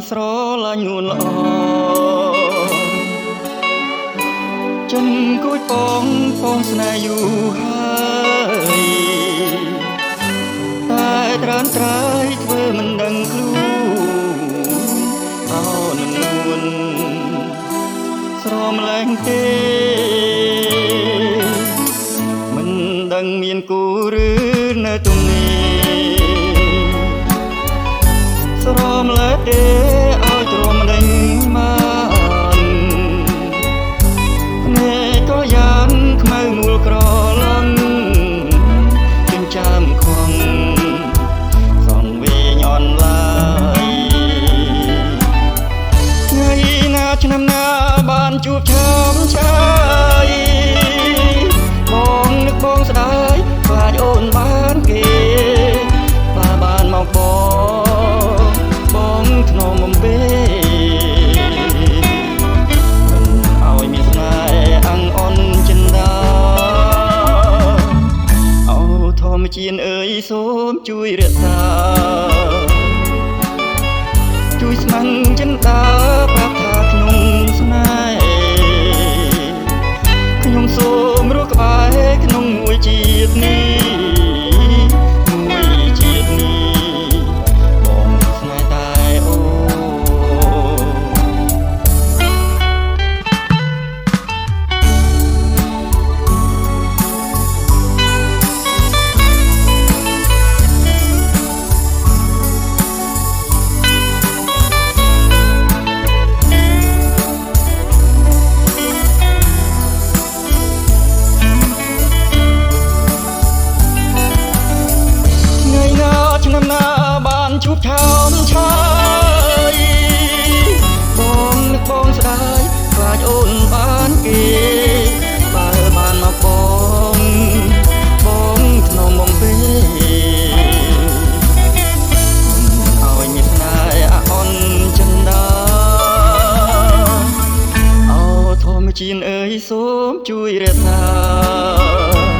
ស្រឡាញ់នួនល្អចិនគួយបងស្នេហ៍យូរហើយតែត្រានត្រើយធ្វើមិនដឹងខ្លួនអោនឹងនួនស្រមលែងទេមិនដឹងមានគូឬនៅទំនេរស្រមលែទេឲ្យទ្រាំដេញបានភ្នែកក៏យ៉ាងខ្មៅមូលក្រឡំចិញ្ចាមខំសងវិញអនឡាយថ្ងៃណាឆ្នាំណាបានជួបឆោមឆាយបងនឹកបងស្ដាយខ្លាចអូនបានគេបានមកបងធ្នមបំពេមិនឲ្យមានស្នេហ៍អាំងអន់ចិនដាអូធម្មជាតិអើយសូមជួយរក្សាជួយស្ម័គ្រចិនដាប្រាប់ថាខ្ញុំស្នេហ៍ខ្ញុំសូមរស់ក្បែរក្នុងមួយជាតិនេះជួបឆោមឆាយបងនឹកបងស្ដាយខ្លាចអូនបានគេបើបានមកបងធ្នមបំពេឲ្យមានស្នេហ៍អន់ចិនដាអូធម្មជាតិអើយសូមជួយរក្សា